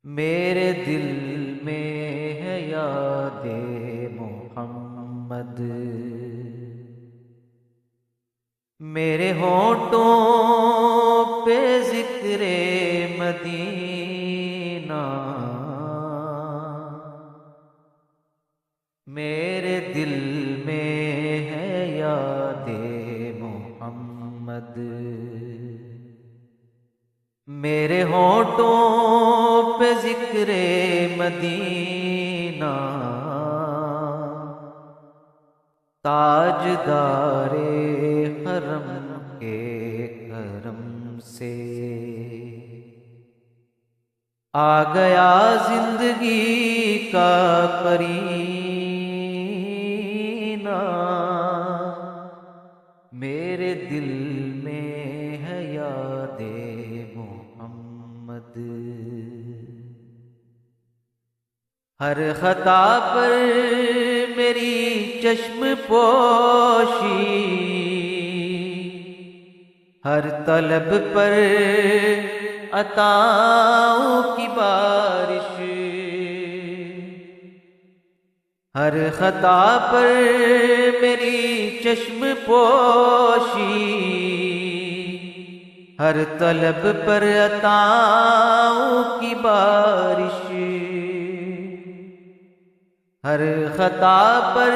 میرے دل میں ہے یاد محمد، میرے ہونٹوں پہ ذکر مدینہ، میرے دل میں ہے یاد محمد، میرے ہونٹوں پہ ذکر مدینہ، تاجدار حرم کے کرم سے آ گیا زندگی کا قرینہ، میرے دل میں ہے یاد محمد، ہر خطا پر میری چشم پوشی، ہر طلب پر عطاؤں کی بارش، ہر خطا پر میری چشم پوشی، ہر طلب پر عطاؤں کی بارش، ہر خطا پر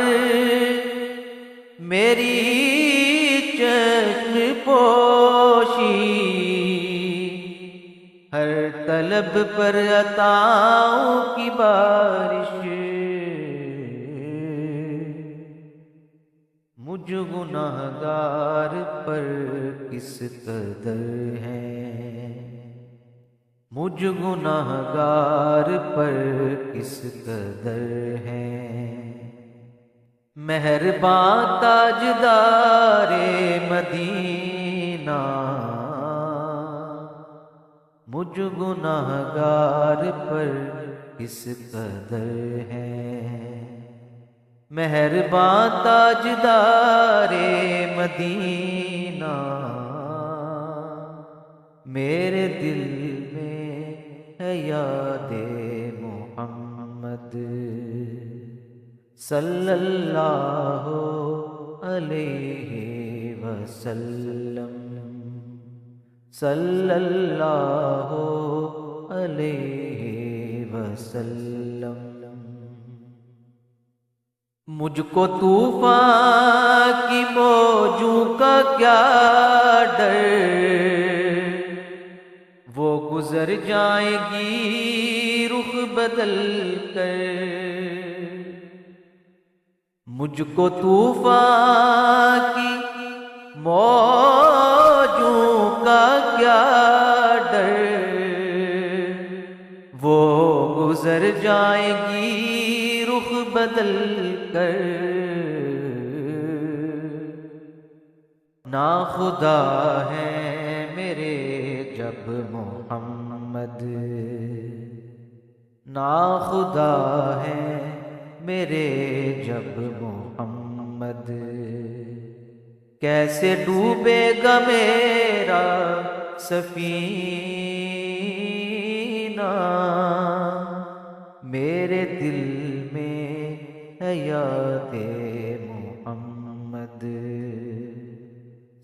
میری چشم پوشی، ہر طلب پر عطاؤں کی بارش، مجھ گناہگار پر کس قدر ہے، مجھ گناہگار پر کس قدر ہے، مہرباں تاجدار مدینہ، مجھ گناہگار پر کس قدر ہے، مہرباں تاجدار مدینہ، میرے دل میں ہے یاد محمد، صلی اللہ علیہ وسلم، صلی اللہ علیہ وسلم، مجھ کو طوفان کی موجوں کا کیا ڈر، وہ گزر جائیں گی رخ بدل کر، مجھ کو طوفان کی موجوں کا کیا ڈر، وہ گزر جائیں گی رخ بدل کر، ناخدا ہے میرے جب محمد، ناخدا ہے میرے جب محمد، کیسے ڈوبے گا میرا سفینہ، میرے دل میں ہے یاد محمد،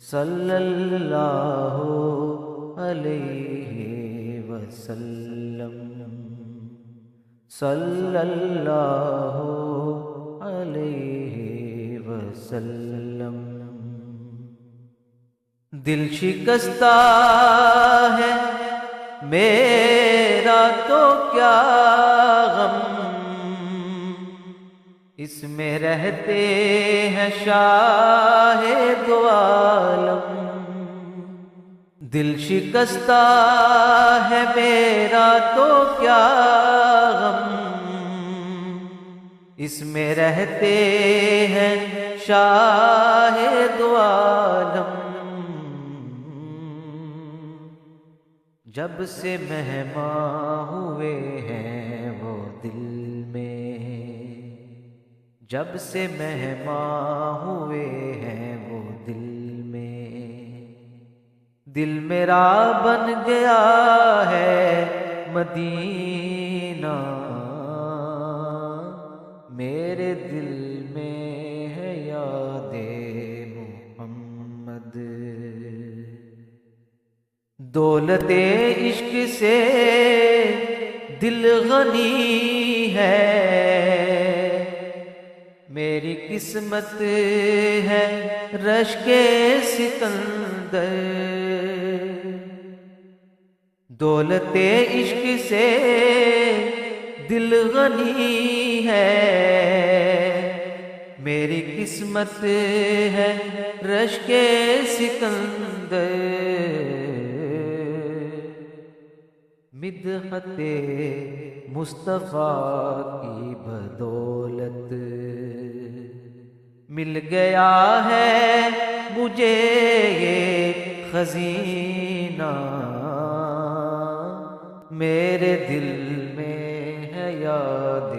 صلی اللہ علیہ وسلم، صلی اللہ علیہ وسلم، دل شکستہ ہے میرا تو کیا غم، اس میں رہتے ہیں شاہ دو عالم، دل شکستہ ہے میرا تو کیا غم، اس میں رہتے ہیں شاہ دو عالم، جب سے مہمان ہوئے ہیں وہ دل میں، جب سے مہمان ہوئے ہیں وہ دل میں، دل میرا بن گیا ہے مدینہ، میرے دل میں ہے یاد محمد۔ دولت عشق سے دل غنی ہے، میری قسمت ہے رشک سکندر۔ دولت عشق سے دل غنی ہے، میری قسمت ہے رشک سکندر۔ مدحت مصطفیٰ کی بدولت مل گیا ہے مجھے یہ خزینہ، میرے دل میں ہے یاد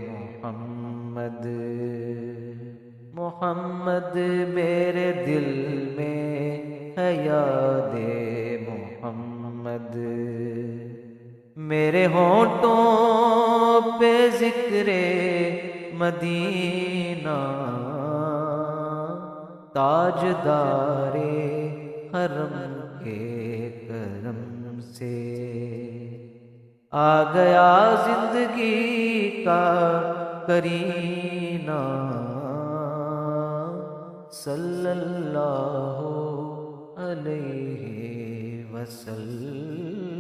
محمد۔ محمد میرے دل میں ہے یاد محمد۔ میرے ہونٹوں پہ ذکر مدینہ، تاجدار حرم کے کرم سے آ گیا زندگی کا کرینہ، صلی اللہ علیہ وسلم۔